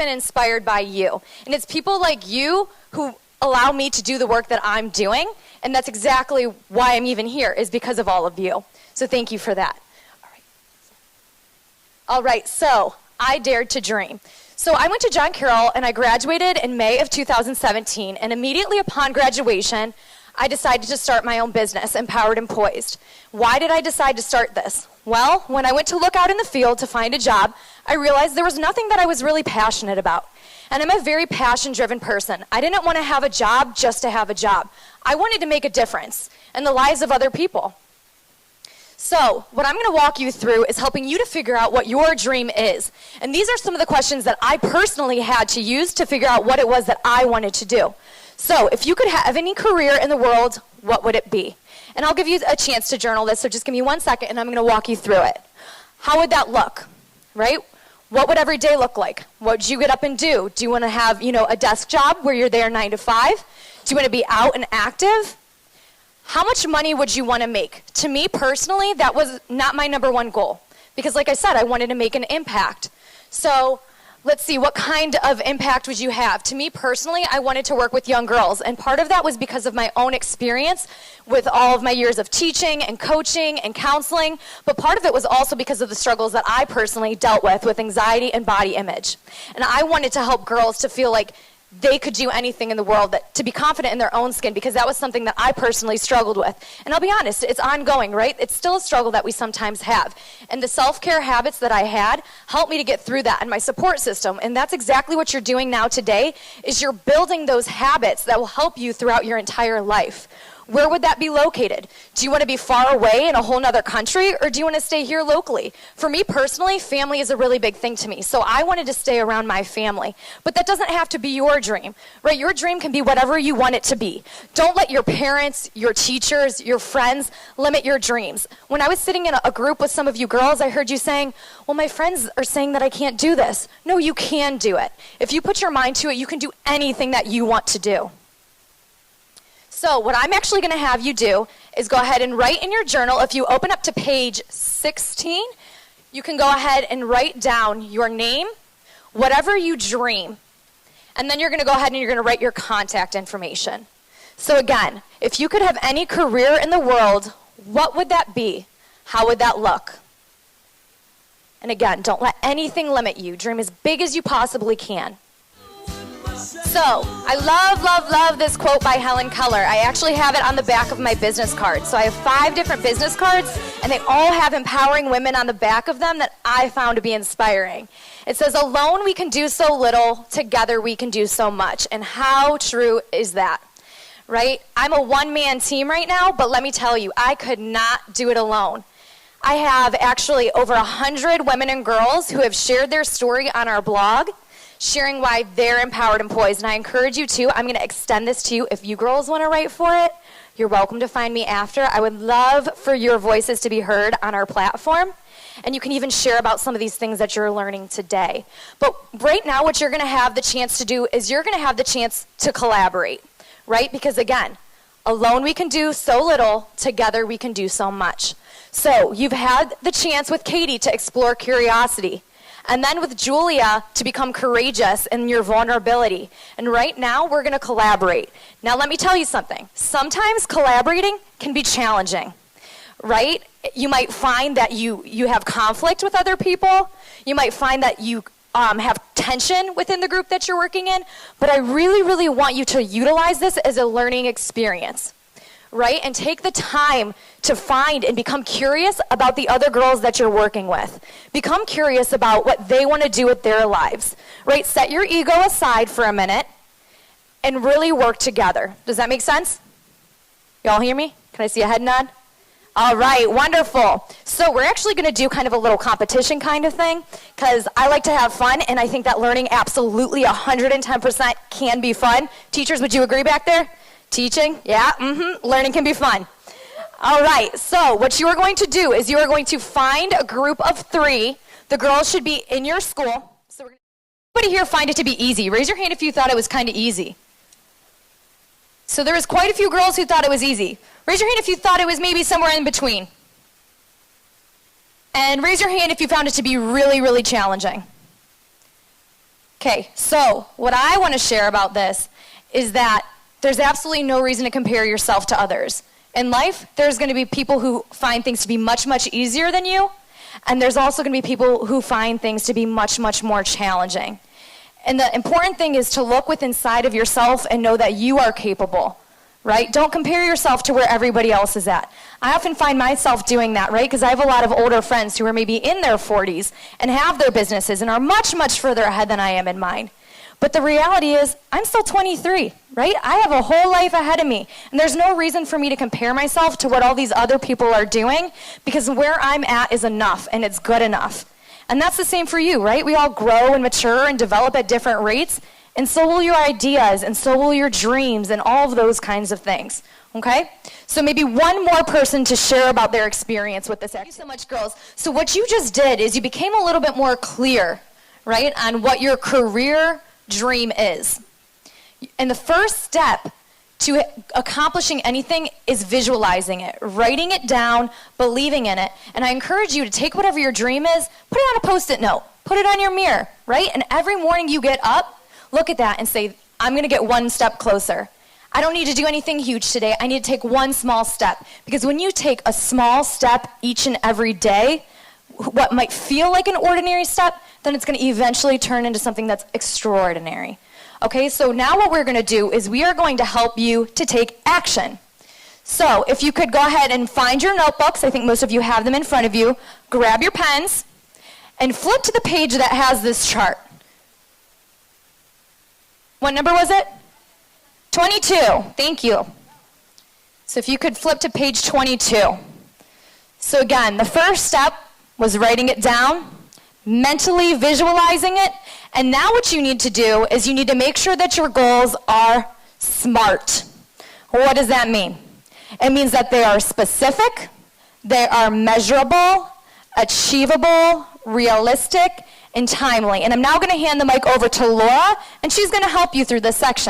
been inspired by you. And it's people like you who allow me to do the work that I'm doing. And that's exactly why I'm even here, is because of all of you. So thank you for that. All right, so I dared to dream. So I went to John Carroll and I graduated in May of 2017. And immediately upon graduation, I decided to start my own business, Empowered and Poised. Why did I decide to start this? Well, when I went to look out in the field to find a job, I realized there was nothing that I was really passionate about. And I'm a very passion-driven person. I didn't want to have a job just to have a job. I wanted to make a difference in the lives of other people. So what I'm going to walk you through is helping you to figure out what your dream is. And these are some of the questions that I personally had to use to figure out what it was that I wanted to do. So if you could have any career in the world, what would it be? And I'll give you a chance to journal this, so just give me 1 second and I'm going to walk you through it. How would that look, right? What would every day look like? What would you get up and do? Do you want to have, a desk job where you're there 9 to 5? Do you want to be out and active? How much money would you want to make? To me personally, that was not my number one goal. Because like I said, I wanted to make an impact. So let's see, what kind of impact would you have? To me personally, I wanted to work with young girls. And part of that was because of my own experience with all of my years of teaching and coaching and counseling. But part of it was also because of the struggles that I personally dealt with anxiety and body image. And I wanted to help girls to feel like they could do anything in the world, to be confident in their own skin, because that was something that I personally struggled with. And I'll be honest, it's ongoing, right? It's still a struggle that we sometimes have. And the self-care habits that I had helped me to get through that, and my support system. And that's exactly what you're doing now today, is you're building those habits that will help you throughout your entire life. Where would that be located? Do you want to be far away in a whole nother country, or do you want to stay here locally? For me personally, family is a really big thing to me, so I wanted to stay around my family. But that doesn't have to be your dream, right? Your dream can be whatever you want it to be. Don't let your parents, your teachers, your friends limit your dreams. When I was sitting in a group with some of you girls, I heard you saying, well, my friends are saying that I can't do this. No, you can do it. If you put your mind to it, you can do anything that you want to do. So what I'm actually going to have you do is go ahead and write in your journal. If you open up to page 16, you can go ahead and write down your name, whatever you dream, and then you're going to go ahead and you're going to write your contact information. So again, if you could have any career in the world, what would that be? How would that look? And again, don't let anything limit you. Dream as big as you possibly can. So, I love this quote by Helen Keller. I actually have it on the back of my business card. So I have 5 different business cards, and they all have empowering women on the back of them that I found to be inspiring. It says, alone we can do so little, together we can do so much. And how true is that? Right? I'm a one-man team right now, but let me tell you, I could not do it alone. I have actually over 100 women and girls who have shared their story on our blog, sharing why they're empowered and poised. And I encourage you to. I'm going to extend this to you. If you girls want to write for it, you're welcome to find me after. I would love for your voices to be heard on our platform. And you can even share about some of these things that you're learning today. But right now, what you're going to have the chance to do is you're going to have the chance to collaborate, right? Because again, alone we can do so little, together we can do so much. So you've had the chance with Katie to explore curiosity. And then with Julia, to become courageous in your vulnerability. And right now, we're going to collaborate. Now, let me tell you something. Sometimes collaborating can be challenging, right? You might find that you have conflict with other people. You might find that you have tension within the group that you're working in. But I really want you to utilize this as a learning experience, right? And take the time to find and become curious about the other girls that you're working with. Become curious about what they want to do with their lives, right? Set your ego aside for a minute and really work together. Does that make sense? Y'all hear me? Can I see a head nod? All right, wonderful. So we're actually going to do kind of a little competition kind of thing, because I like to have fun, and I think that learning absolutely 110% can be fun. Teachers, would you agree back there? Teaching? Yeah, learning can be fun. All right, so what you are going to do is you are going to find a group of 3. The girls should be in your school. So everybody here find it to be easy. Raise your hand if you thought it was kind of easy. So there was quite a few girls who thought it was easy. Raise your hand if you thought it was maybe somewhere in between. And raise your hand if you found it to be really challenging. Okay, so what I want to share about this is that there's absolutely no reason to compare yourself to others. In life, there's going to be people who find things to be much, much easier than you, and there's also going to be people who find things to be much, much more challenging. And the important thing is to look within inside of yourself and know that you are capable, right? Don't compare yourself to where everybody else is at. I often find myself doing that, right? Because I have a lot of older friends who are maybe in their 40s and have their businesses and are much, much further ahead than I am in mine. But the reality is, I'm still 23, right? I have a whole life ahead of me. And there's no reason for me to compare myself to what all these other people are doing, because where I'm at is enough, and it's good enough. And that's the same for you, right? We all grow and mature and develop at different rates, and so will your ideas, and so will your dreams, and all of those kinds of things, okay? So maybe one more person to share about their experience with this. Thank you so much, girls. So what you just did is you became a little bit more clear, right, on what your career dream is. And the first step to accomplishing anything is visualizing it, writing it down, believing in it. And I encourage you to take whatever your dream is, put it on a Post-it note, put it on your mirror, right? And every morning you get up, look at that and say, I'm going to get one step closer. I don't need to do anything huge today. I need to take one small step. Because when you take a small step each and every day, what might feel like an ordinary step, then it's going to eventually turn into something that's extraordinary. Okay, so now what we're going to do is we are going to help you to take action. So if you could go ahead and find your notebooks, I think most of you have them in front of you, grab your pens, and flip to the page that has this chart. What number was it? 22, thank you. So if you could flip to page 22. So again, the first step was writing it down, mentally visualizing it, and now what you need to do is you need to make sure that your goals are SMART. What does that mean? It means that they are specific, they are measurable, achievable, realistic, and timely. And I'm now going to hand the mic over to Laura, and she's going to help you through this section.